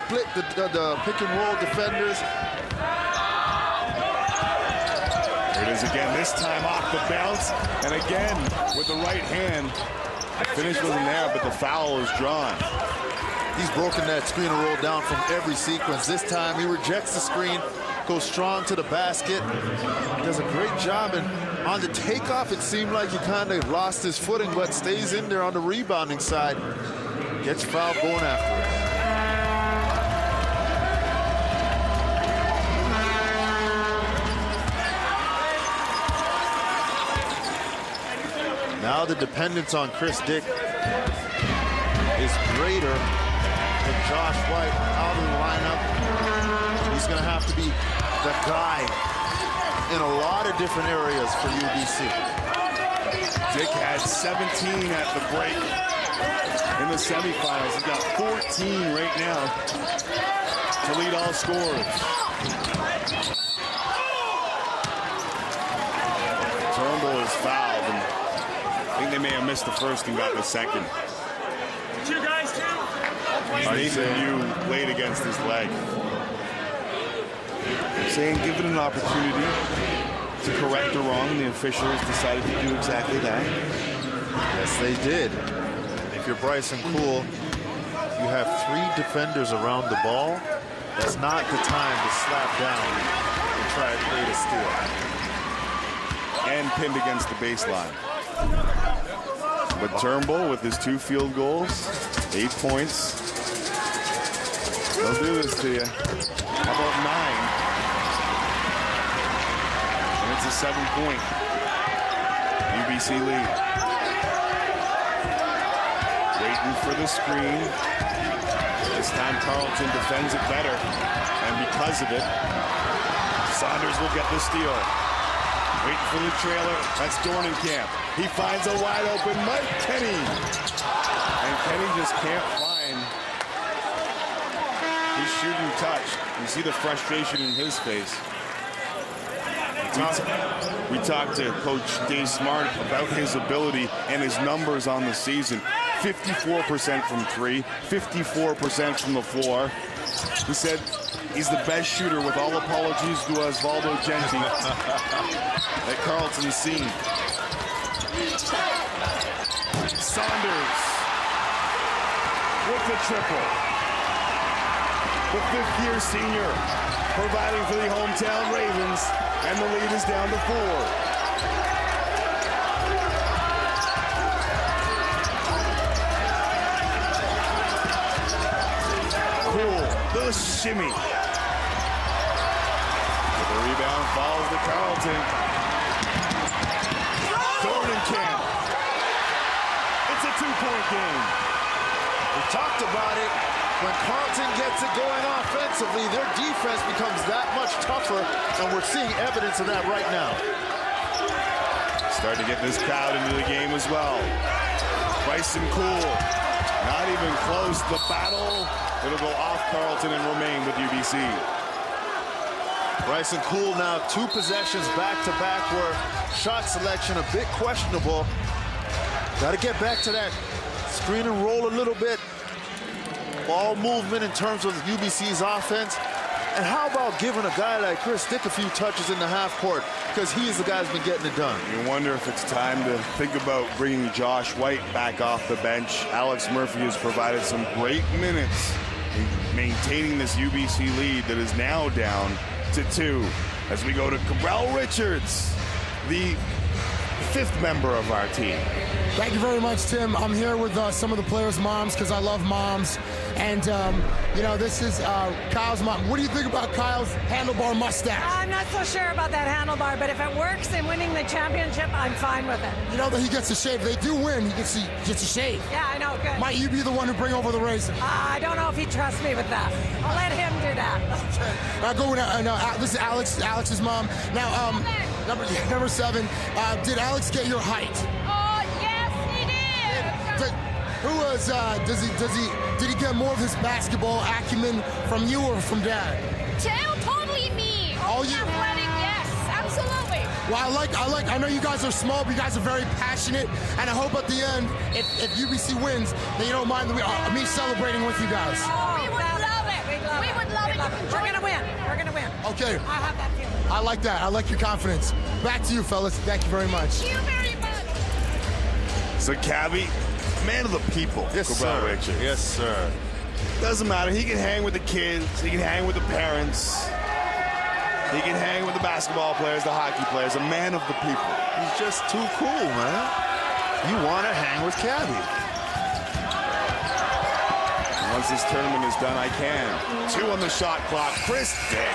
split the pick and roll defenders. Here it is again, this time off the bounce, and again with the right hand. The finish wasn't there, but the foul was drawn. He's broken that screen and roll down from every sequence. This time he rejects the screen, goes strong to the basket, does a great job, and on the takeoff it seemed like he kind of lost his footing, but stays in there on the rebounding side. Gets fouled going after it. Now the dependence on Dyck is greater with Josh White out of the lineup. He's going to have to be the guy in a lot of different areas for UBC. Dyck had 17 at the break in the semifinals. He's got 14 right now to lead all scorers. Turnbull is fouled, and I think they may have missed the first and got the second. You guys too. Nathan Yu laid against his leg. They're saying give it an opportunity to correct a wrong, and the officials decided to do exactly that. Yes, they did. If you're Bryson Cool, you have 3 defenders around the ball. That's not the time to slap down and try to create a steal. And pinned against the baseline. But Turnbull with his 2 field goals, 8 points. They'll do this to you. How about 9? And it's a 7-point UBC lead. Waiting for the screen. This time Carleton defends it better. And because of it, Saunders will get the steal. Waiting for the trailer. That's Dornenkamp. He finds a wide open Mike Kenny. And Kenny just can't find his shooting touch. You see the frustration in his face. We talked to Coach Dave Smart about his ability and his numbers on the season. 54% from 3, 54% from the floor. He said he's the best shooter, with all apologies to Osvaldo Genti, that Carleton's seen. Saunders with the triple. The 5th-year senior providing for the hometown Ravens, and the lead is down to 4. The shimmy. But the rebound falls to Carleton. Dornenkamp. It's a 2-point game. We talked about it. When Carleton gets it going offensively, their defense becomes that much tougher, and we're seeing evidence of that right now. Starting to get this crowd into the game as well. Bryson Cool. Not even close. The battle. It'll go off Carleton and remain with UBC. Bryson Cool now 2 possessions back-to-back where shot selection a bit questionable. Got to get back to that screen and roll a little bit. Ball movement in terms of UBC's offense. And how about giving a guy like Dyck a few touches in the half court, because he is the guy who's been getting it done. You wonder if it's time to think about bringing Josh White back off the bench. Alex Murphy has provided some great minutes in maintaining this UBC lead that is now down to 2. As we go to Cabral Richards, the 5th member of our team. Thank you very much, Tim. I'm here with some of the players' moms, because I love moms. And, you know, this is Kyle's mom. What do you think about Kyle's handlebar mustache? I'm not so sure about that handlebar, but if it works in winning the championship, I'm fine with it. You know that he gets a shave. They do win. He gets a shave. Yeah, I know. Good. Might you be the one to bring over the racing? I don't know if he trusts me with that. I'll let him do that. Okay. Go with, this is Alex's mom. Now, number 7. Did Alex get your height? Oh, yes, he did. Did he get more of his basketball acumen from you or from Dad? Totally me. All you? Athletic, yes, absolutely. Well, I know you guys are small, but you guys are very passionate, and I hope at the end, if UBC wins, then you don't mind me celebrating with you guys. We would love it. We'd Okay. I have that feeling. I like that. I like your confidence. Back to you, fellas. Thank you very much. Thank you very much. So Cavi, man of the people. Yes, Cabral sir. Richards. Yes, sir. Doesn't matter. He can hang with the kids. He can hang with the parents. He can hang with the basketball players, the hockey players. A man of the people. He's just too cool, man. You want to hang with Cavi. Once this tournament is done, I can. 2 on the shot clock. Chris Dyck.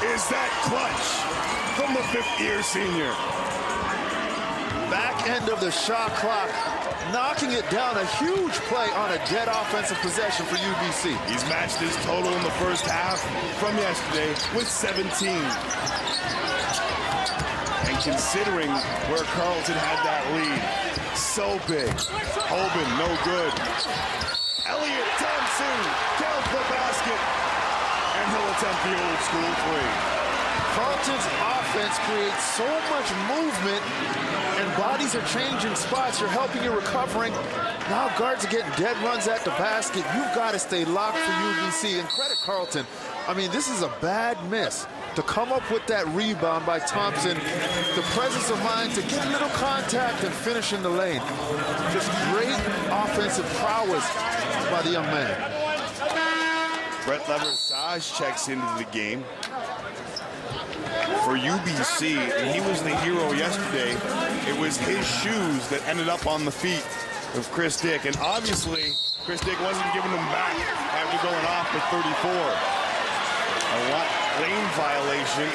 Is that clutch from the 5th-year senior? Back end of the shot clock, knocking it down. A huge play on a dead offensive possession for UBC. He's matched his total in the first half from yesterday with 17. And considering where Carleton had that lead, so big. Hoban, no good. Elliott Thompson counts the basket, and he'll attempt the old school 3. Carleton's offense creates so much movement, and bodies are changing spots. You're helping, you're recovering. Now guards are getting dead runs at the basket. You've got to stay locked for UBC. And credit Carleton. I mean, this is a bad miss. To come up with that rebound by Thompson, the presence of mind to get a little contact and finish in the lane. Just great offensive prowess by the young man. Brett Leversage checks into the game for UBC, and he was the hero yesterday. It was his shoes that ended up on the feet of Chris Dyck, and obviously Chris Dyck wasn't giving them back after going off for 34. A lane violation.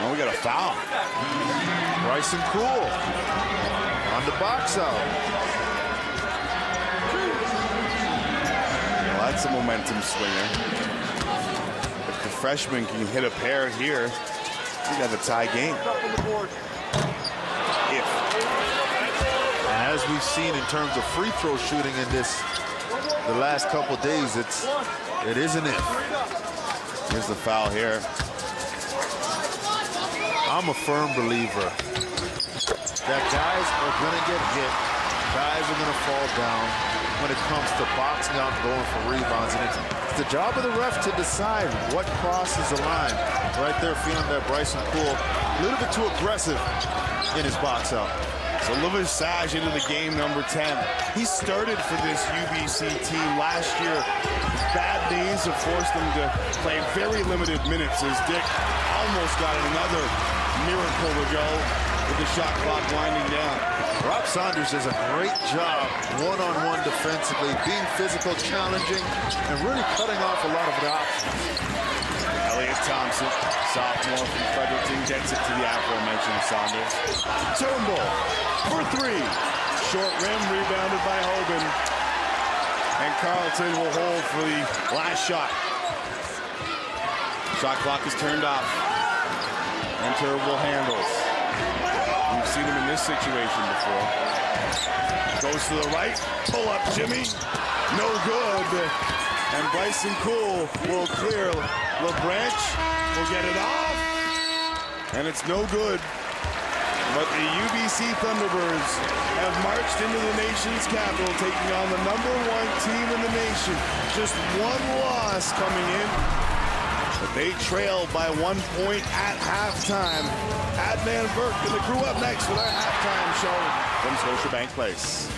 Oh, we got a foul. Bryson Cool on the box out. Well, that's a momentum swinger. If the freshman can hit a pair here, we got a tie game. If. And as we've seen in terms of free throw shooting in the last couple days, it is an if. Here's the foul here. I'm a firm believer that guys are going to get hit, guys are going to fall down when it comes to boxing out and going for rebounds. And it's the job of the ref to decide what crosses the line. Right there, feeling that Bryson Cool a little bit too aggressive in his box out. So Leversage into the game, number 10. He started for this UBC team last year. Bad knees have forced him to play very limited minutes as Dyck almost got another miracle to go with the shot clock winding down. Rob Saunders does a great job one-on-one defensively, being physical, challenging, and really cutting off a lot of the options. Elliott Thompson, sophomore from Fredericton, gets it to the aforementioned Saunders. Turnbull for 3. Short rim, rebounded by Hoban. And Carleton will hold for the last shot. Shot clock is turned off. And Turnbull handles. We've seen him in this situation before. Goes to the right, pull up Jimmy. No good. And Bryson Cool will clear. LeBranch will get it off. And it's no good. But the UBC Thunderbirds have marched into the nation's capital, taking on the #1 team in the nation. Just 1 loss coming in. But they trailed by 1 point at halftime. Adnan Burke and the crew up next with our halftime show from Scotiabank Place.